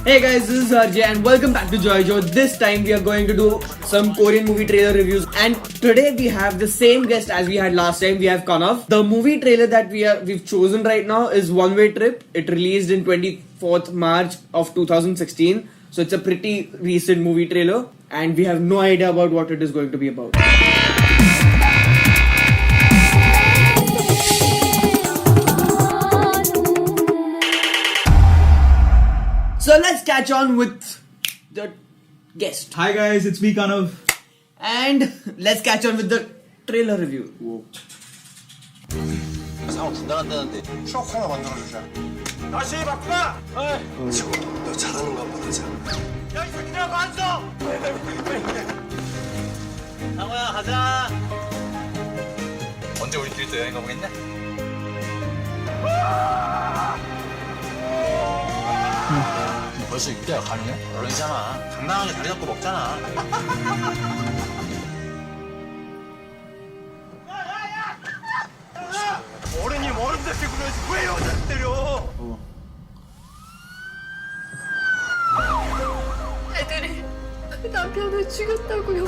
Hey guys, this is RJ and welcome back to Joy Joe. This time we are going to do some Korean movie trailer reviews, and today we have the same guest as we had last time. We have Kanav. The movie trailer that we've chosen right now is One Way Trip. It released in 24th March of 2016. So it's a pretty recent movie trailer and we have no idea about what it is going to be about. So let's catch on with the guest. Hi guys, it's me Kanav. And let's catch on with the trailer review. Whoa. 상황 분당한다는데 추억 하나 만들어주자. 다시 바꾸라! 지금 너 잘하는 거 한번 하자. 야, 이 새끼들아, 앉아! 상호야, 가자! 언제 우리끼리 또 여행 가보겠냐? 벌써 입대가 가능해? 물론이잖아. 당당하게 자리 잡고 먹잖아. 어른이 어른 새끼 그러지 왜 여자를 때려? 애들이 남편을 죽였다고요.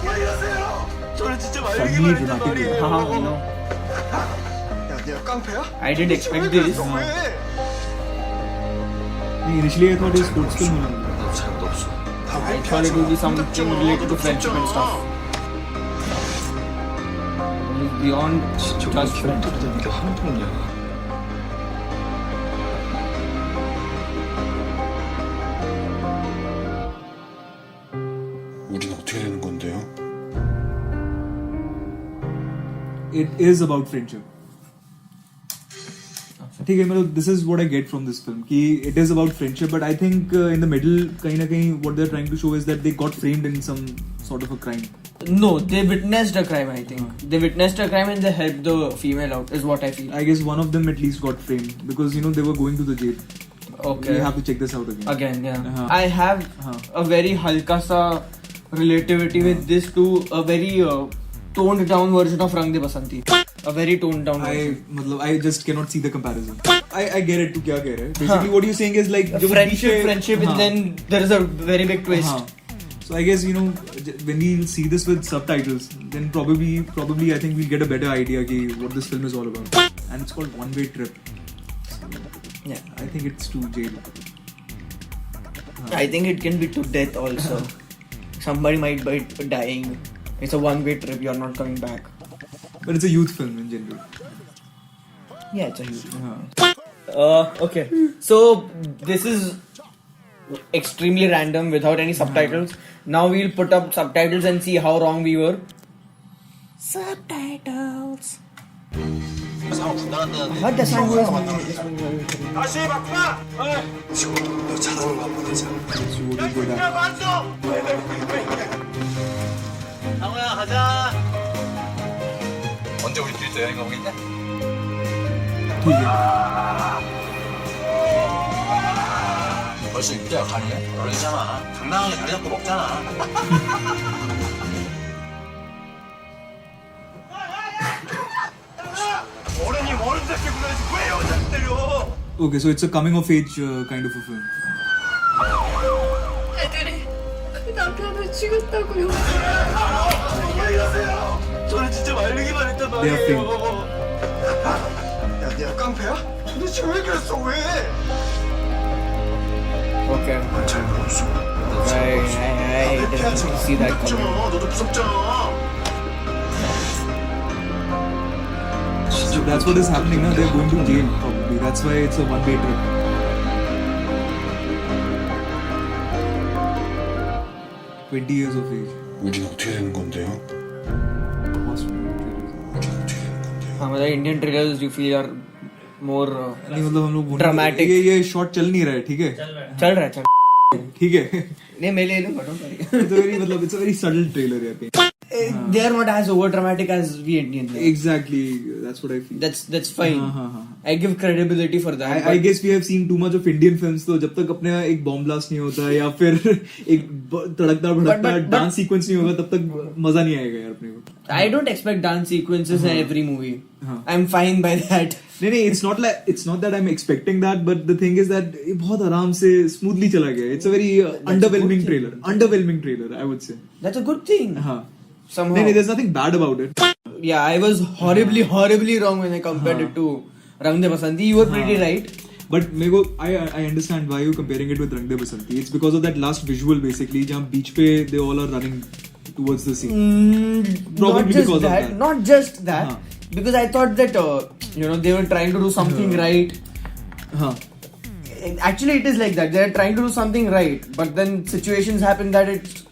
왜 이러세요? 저는 진짜 말리기만 Suddenly 했단 dramatic. 말이에요. No. 야, 네가 깡패야? I didn't expect this. 왜? Initially I thought it was sports film. 나도 잘못 없어. I thought it would be something related to friendship and stuff. Beyond just friends. 이게 한통이야. 우린 어떻게 되는 건데요? It is about friendship. ठीक है मतलब this is what I get from this film कि it is about friendship but I think in the middle कहीं ना कहीं what they're trying to show is that they got framed in some sort of a crime. No, they witnessed a crime, I think. They witnessed a crime and they helped the female out, is what I feel. I guess one of them at least got framed because you know they were going to the jail. Okay. We have to check this out again. Again, yeah. Uh-huh. I have a very halka sa relativity with this to a very toned down version of Rang De Basanti. A very toned down version. मतलब I just cannot see the comparison. I get it. तू क्या कह रहा है? Basically what you're saying is like जो Friendship, and then there is a very big twist. So I guess you know when we'll see this with subtitles, then probably I think we'll get a better idea कि what this film is all about. And it's called One Way Trip. Yeah. I think it's to jail. I think it can be to death also. Somebody might be dying. It's a one-way trip. You're not coming back. But it's a youth film in general. Yeah, it's a huge. Okay. So this is extremely random without any subtitles. Now we'll put up subtitles and see how wrong we were. Subtitles. 상황 분당한다는데 What the sound was? 다시 바꾸라! 지금 너 잘하는 거 한번 하자. So what will go down? 앉아! 상호야, 가자! 언제 우리끼리 또 여행 가보겠냐? ठीक है. 벌써 입대가 가능해? 물론이잖아. 당당하게 자리 잡고 먹잖아. 어른이 어른 새끼 그러지 왜 여자를 때려? Okay, so it's a coming of age kind of a film. 애들이 남편을 죽였다고요. 왜 이러세요? 저는 진짜 말리기만 했단 말이에요. 야, 네가 깡패야? 도대체 왜 그랬어? 왜? Okay. 난 잘못 없어. I definitely see that coming. 너도 무섭잖아. So that's what is happening now. They're going to jail probably. That's why it's a one-way trip. $20 of age. 우린 어떻게 되는 건데요? मतलब Indian trailers you feel are more नहीं मतलब हम लोग dramatic. ये shot चल नहीं रहा है ठीक है चल रहा है ठीक है नहीं मैं ले लूंगा don't worry. it's a very subtle trailer यार They are not as over dramatic as we Indians. exactly that's what I feel That's fine. I give credibility for that. I guess we have seen too much of Indian films तो जब तक अपने एक bomb blast नहीं होता या फिर एक तड़कता भड़कता डांस सीक्वेंस नहीं होगा तब तक मजा नहीं आएगा यार अपने को. I don't expect dance sequences in every movie. I'm fine by that. नहीं, it's not that I'm expecting that, but the thing is that ये बहुत आराम से smoothly चला गया. It's a very underwhelming trailer, I would say. That's a good thing. हाँ. Somehow. नहीं, there's nothing bad about it. Yeah, I was horribly wrong when I compared it to Rang De Basanti. You were pretty right. But मेरे को I understand why you're comparing it with Rang De Basanti. It's because of that last visual basically जहाँ बीच पे they all are running towards the sea. Probably because of that. Not just that. Because I thought that they were trying to do something right. Actually, it is like that. They are trying to do something right, but then situations happen that it's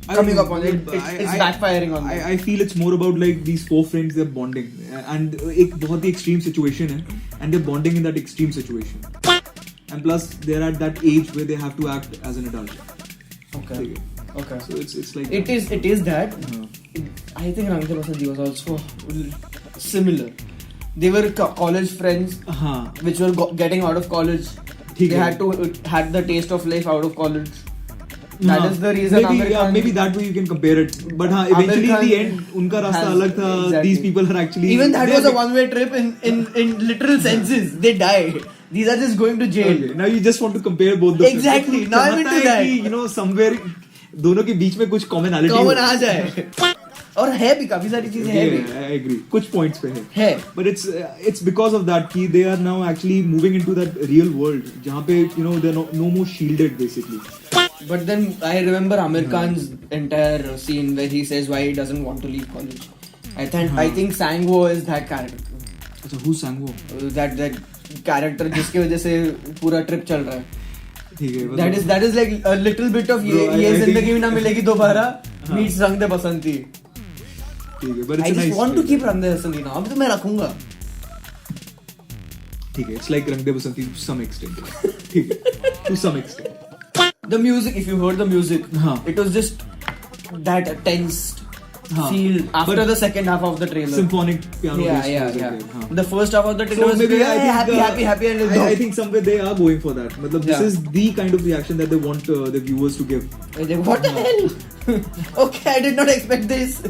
coming up on it. It's backfiring on them. I feel it's more about like these four friends, they're bonding, and एक बहुत ही extreme situation है, and they're bonding in that extreme situation. And plus, they're at that age where they have to act as an adult. Okay. So it's like It is that. I think Rang De Basanti was also similar. They were college friends, which were getting out of college. They had the taste of life out of college. That is the reason. Maybe that way you can compare it. But eventually in the end, उनका रास्ता अलग था. Exactly. These people are actually even that was a one-way trip in literal senses. They die. These are just going to jail. Okay. Now you just want to compare both the Exactly. films. Now I'm into that. कि, somewhere दोनों के बीच में कुछ commonality Common आ जाए. और है भी काफी सारी चीजें हैं भी. I agree. कुछ points पे है. But it's because of that कि they are now actually moving into that real world जहाँ पे they're no more shielded basically. But then I remember Amir Khan's entire scene where he says why he doesn't want to leave college. I think Sangwo is that character. अच्छा, who's Sangwo? That character जिसकी वजह से पूरा trip चल रहा है. ठीक है. That is like a little bit of ये जिंदगी में ना मिलेगी दोबारा meets Rang De Basanti. ठीक है. But it's I a just nice want to keep Rang De Basanti now. अभी तो मैं रखूंगा. ठीक है. It's like Rang De Basanti to some extent. ठीक है. To some extent. The music, if you heard the music, it was just that tense feel after the second half of the trailer. Symphonic piano. Yeah. The first half of the trailer was maybe happy and I think somewhere they are going for that. This is the kind of reaction that they want the viewers to give. What the hell? Okay, I did not expect this.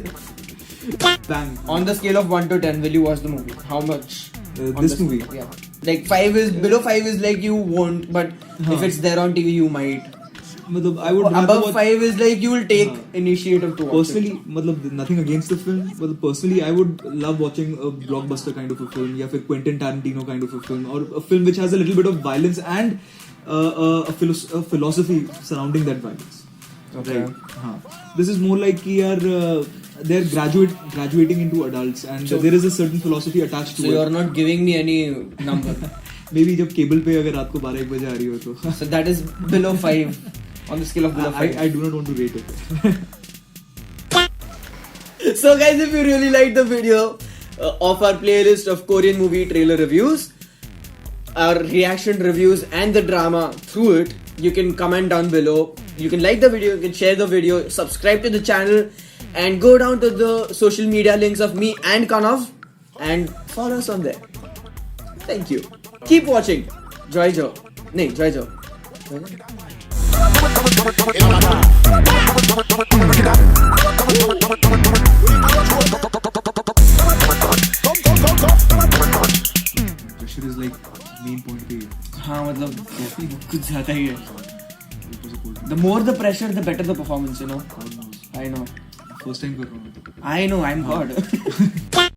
Bang. On the scale of 1 to 10, will you watch the movie? How much? This movie? Yeah. Like 5 is below 5 is like you won't, but if it's there on TV, you might. I would above 5 is like you will take initiative to watch personally it. Nothing against the film, but personally I would love watching a blockbuster kind of a film, या फिर Quentin Tarantino kind of a film, or a film which has a little bit of violence and a philosophy surrounding that violence. Okay. Right. This is more like they're graduating into adults, and there is a certain philosophy attached to it. So you are not giving me any number. Maybe जब cable पे अगर रात को 12-1 बजे आ रही हो तो. So that is below 5 on the scale of below 5. I do not want to rate it. So guys, if you really liked the video of our playlist of Korean movie trailer reviews, our reaction reviews and the drama through it, you can comment down below. You can like the video, you can share the video, subscribe to the channel, and go down to the social media links of me and Kanav and follow us on there. Thank you. Keep watching. Joy Jo. Joy Jo. Pressure is like main point पे. हाँ मतलब कुछ ज़्यादा ही है. The more the pressure, the better the performance, you know. I know. First time कर रहा हूँ. I know, I'm hard.